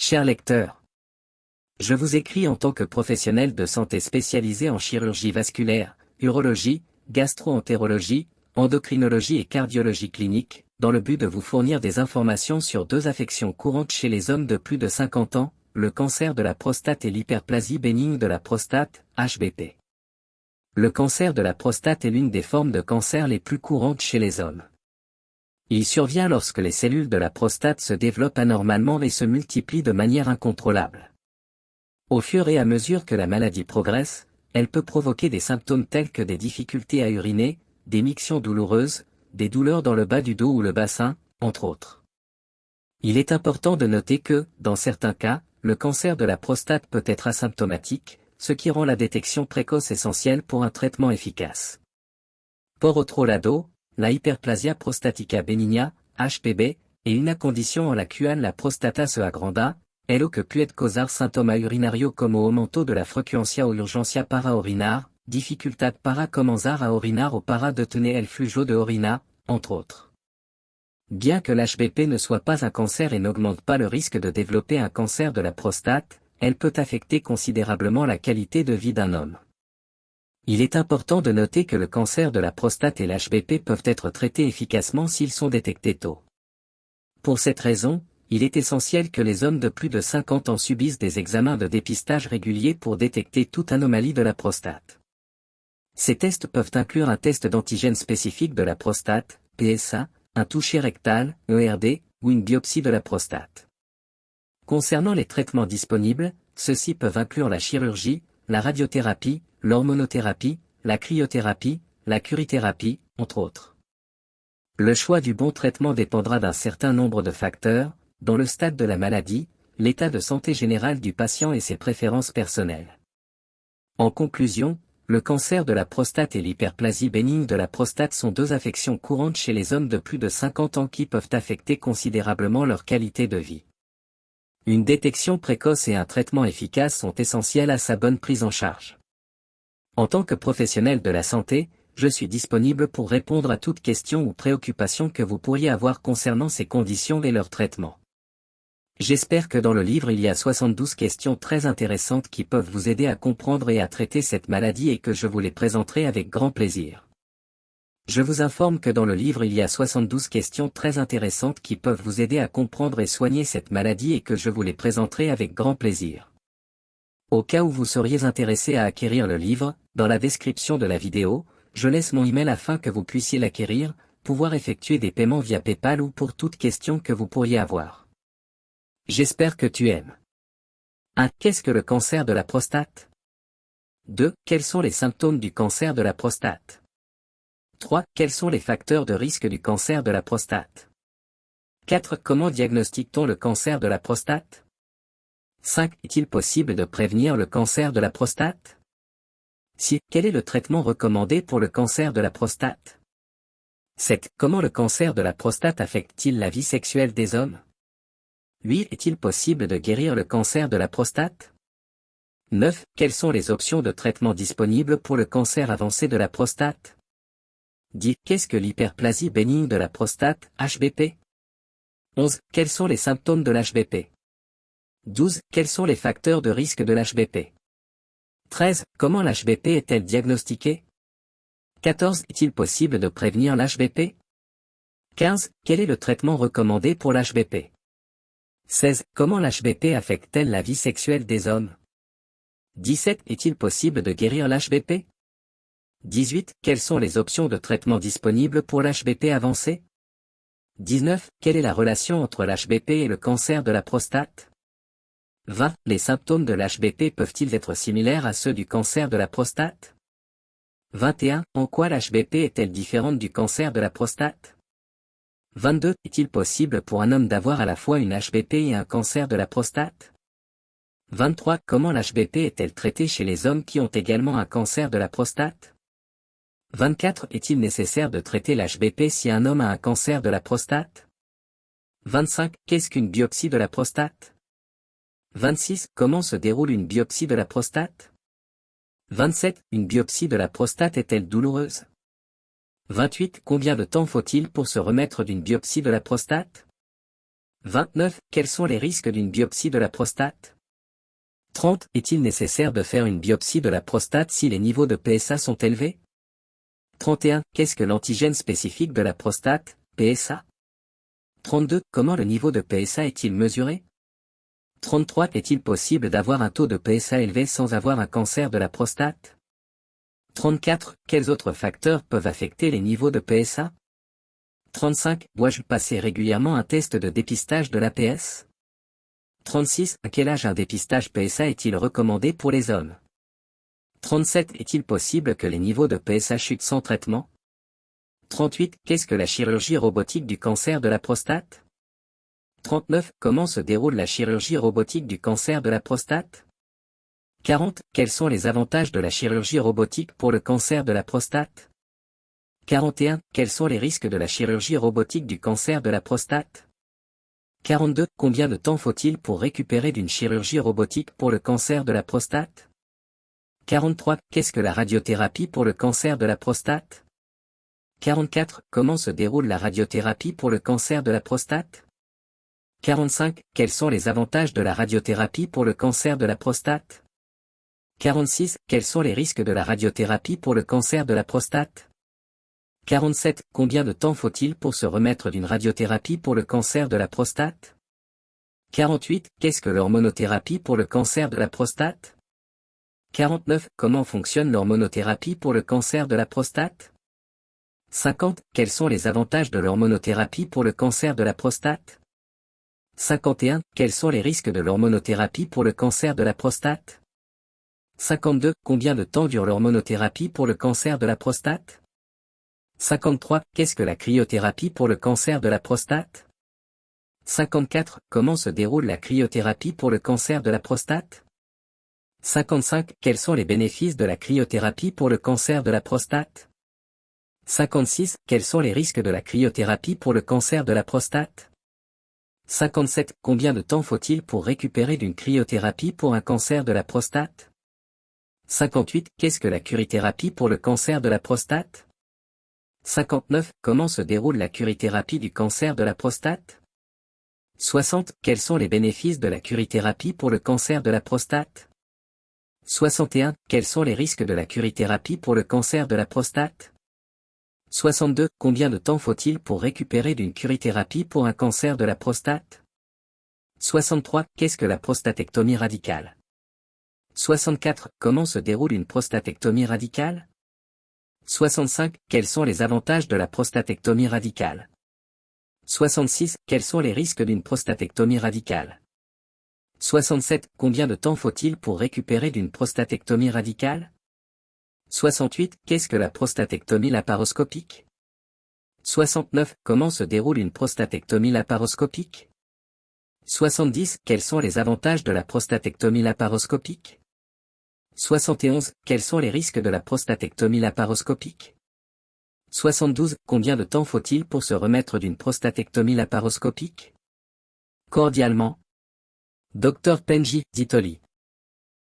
Cher lecteur, je vous écris en tant que professionnel de santé spécialisé en chirurgie vasculaire, urologie, gastro-entérologie, endocrinologie et cardiologie clinique, dans le but de vous fournir des informations sur deux affections courantes chez les hommes de plus de 50 ans, le cancer de la prostate et l'hyperplasie bénigne de la prostate, HBP. Le cancer de la prostate est l'une des formes de cancer les plus courantes chez les hommes. Il survient lorsque les cellules de la prostate se développent anormalement et se multiplient de manière incontrôlable. Au fur et à mesure que la maladie progresse, elle peut provoquer des symptômes tels que des difficultés à uriner, des mictions douloureuses, des douleurs dans le bas du dos ou le bassin, entre autres. Il est important de noter que, dans certains cas, le cancer de la prostate peut être asymptomatique, ce qui rend la détection précoce essentielle pour un traitement efficace. Por otro lado, la hyperplasia prostatica benigna, HPB, est una condition en la cual la prostata se agranda, es lo que puede causar síntoma urinario como aumento de la frecuencia o urgencia para orinar, dificultad para comenzar a orinar o para detener el flujo de orina, entre autres. Bien que l'HBP ne soit pas un cancer et n'augmente pas le risque de développer un cancer de la prostate, elle peut affecter considérablement la qualité de vie d'un homme. Il est important de noter que le cancer de la prostate et l'HBP peuvent être traités efficacement s'ils sont détectés tôt. Pour cette raison, il est essentiel que les hommes de plus de 50 ans subissent des examens de dépistage réguliers pour détecter toute anomalie de la prostate. Ces tests peuvent inclure un test d'antigène spécifique de la prostate, PSA, un toucher rectal, ERD, ou une biopsie de la prostate. Concernant les traitements disponibles, ceux-ci peuvent inclure la chirurgie, la radiothérapie, l'hormonothérapie, la cryothérapie, la curithérapie, entre autres. Le choix du bon traitement dépendra d'un certain nombre de facteurs, dont le stade de la maladie, l'état de santé général du patient et ses préférences personnelles. En conclusion, le cancer de la prostate et l'hyperplasie bénigne de la prostate sont deux affections courantes chez les hommes de plus de 50 ans qui peuvent affecter considérablement leur qualité de vie. Une détection précoce et un traitement efficace sont essentiels à sa bonne prise en charge. En tant que professionnel de la santé, je suis disponible pour répondre à toute question ou préoccupation que vous pourriez avoir concernant ces conditions et leur traitement. J'espère que dans le livre il y a 72 questions très intéressantes qui peuvent vous aider à comprendre et à traiter cette maladie et que je vous les présenterai avec grand plaisir. Je vous informe que dans le livre il y a 72 questions très intéressantes qui peuvent vous aider à comprendre et soigner cette maladie et que je vous les présenterai avec grand plaisir. Au cas où vous seriez intéressé à acquérir le livre, dans la description de la vidéo, je laisse mon email afin que vous puissiez l'acquérir, pouvoir effectuer des paiements via PayPal ou pour toute question que vous pourriez avoir. J'espère que tu aimes. 1. Qu'est-ce que le cancer de la prostate? 2. Quels sont les symptômes du cancer de la prostate? 3. Quels sont les facteurs de risque du cancer de la prostate? 4. Comment diagnostique-t-on le cancer de la prostate? 5. Est-il possible de prévenir le cancer de la prostate? 6. Quel est le traitement recommandé pour le cancer de la prostate? 7. Comment le cancer de la prostate affecte-t-il la vie sexuelle des hommes? 8. Est-il possible de guérir le cancer de la prostate? 9. Quelles sont les options de traitement disponibles pour le cancer avancé de la prostate? 10. Qu'est-ce que l'hyperplasie bénigne de la prostate, HBP? 11. Quels sont les symptômes de l'HBP? 12. Quels sont les facteurs de risque de l'HBP? 13. Comment l'HBP est-elle diagnostiquée? 14. Est-il possible de prévenir l'HBP? 15. Quel est le traitement recommandé pour l'HBP? 16. Comment l'HBP affecte-t-elle la vie sexuelle des hommes? 17. Est-il possible de guérir l'HBP? 18. Quelles sont les options de traitement disponibles pour l'HBP avancé? 19. Quelle est la relation entre l'HBP et le cancer de la prostate? 20. Les symptômes de l'HBP peuvent-ils être similaires à ceux du cancer de la prostate? 21. En quoi l'HBP est-elle différente du cancer de la prostate? 22. Est-il possible pour un homme d'avoir à la fois une HBP et un cancer de la prostate? 23. Comment l'HBP est-elle traitée chez les hommes qui ont également un cancer de la prostate? 24. Est-il nécessaire de traiter l'HBP si un homme a un cancer de la prostate? 25. Qu'est-ce qu'une biopsie de la prostate? 26. Comment se déroule une biopsie de la prostate? 27. Une biopsie de la prostate est-elle douloureuse? 28. Combien de temps faut-il pour se remettre d'une biopsie de la prostate? 29. Quels sont les risques d'une biopsie de la prostate? 30. Est-il nécessaire de faire une biopsie de la prostate si les niveaux de PSA sont élevés? 31. Qu'est-ce que l'antigène spécifique de la prostate, PSA? 32. Comment le niveau de PSA est-il mesuré? 33. Est-il possible d'avoir un taux de PSA élevé sans avoir un cancer de la prostate? 34. Quels autres facteurs peuvent affecter les niveaux de PSA? 35. Dois-je passer régulièrement un test de dépistage de l'APS? 36. À quel âge un dépistage PSA est-il recommandé pour les hommes? 37. Est-il possible que les niveaux de PSA chutent sans traitement? 38. Qu'est-ce que la chirurgie robotique du cancer de la prostate? 39. Comment se déroule la chirurgie robotique du cancer de la prostate? 40. Quels sont les avantages de la chirurgie robotique pour le cancer de la prostate? 41. Quels sont les risques de la chirurgie robotique du cancer de la prostate? 42. Combien de temps faut-il pour récupérer d'une chirurgie robotique pour le cancer de la prostate? 43. Qu'est-ce que la radiothérapie pour le cancer de la prostate? 44. Comment se déroule la radiothérapie pour le cancer de la prostate? 45. Quels sont les avantages de la radiothérapie pour le cancer de la prostate? 46. Quels sont les risques de la radiothérapie pour le cancer de la prostate? 47. Combien de temps faut-il pour se remettre d'une radiothérapie pour le cancer de la prostate? 48. Qu'est-ce que l'hormonothérapie pour le cancer de la prostate? 49. Comment fonctionne l'hormonothérapie pour le cancer de la prostate? 50. Quels sont les avantages de l'hormonothérapie pour le cancer de la prostate? 51. Quels sont les risques de l'hormonothérapie pour le cancer de la prostate? 52. Combien de temps dure l'hormonothérapie pour le cancer de la prostate? 53. Qu'est-ce que la cryothérapie pour le cancer de la prostate? 54. Comment se déroule la cryothérapie pour le cancer de la prostate? 55. Quels sont les bénéfices de la cryothérapie pour le cancer de la prostate? 56. Quels sont les risques de la cryothérapie pour le cancer de la prostate? 57. Combien de temps faut-il pour récupérer d'une cryothérapie pour un cancer de la prostate? 58. Qu'est-ce que la curithérapie pour le cancer de la prostate? 59. Comment se déroule la curithérapie du cancer de la prostate? 60. Quels sont les bénéfices de la curithérapie pour le cancer de la prostate? 61. Quels sont les risques de la curithérapie pour le cancer de la prostate? 62. Combien de temps faut-il pour récupérer d'une curithérapie pour un cancer de la prostate? 63. Qu'est-ce que la prostatectomie radicale? 64. Comment se déroule une prostatectomie radicale? 65. Quels sont les avantages de la prostatectomie radicale? 66. Quels sont les risques d'une prostatectomie radicale? 67. Combien de temps faut-il pour récupérer d'une prostatectomie radicale? 68. Qu'est-ce que la prostatectomie laparoscopique? 69. Comment se déroule une prostatectomie laparoscopique? 70. Quels sont les avantages de la prostatectomie laparoscopique? 71. Quels sont les risques de la prostatectomie laparoscopique? 72. Combien de temps faut-il pour se remettre d'une prostatectomie laparoscopique? Cordialement, Dr Penji Zitoli.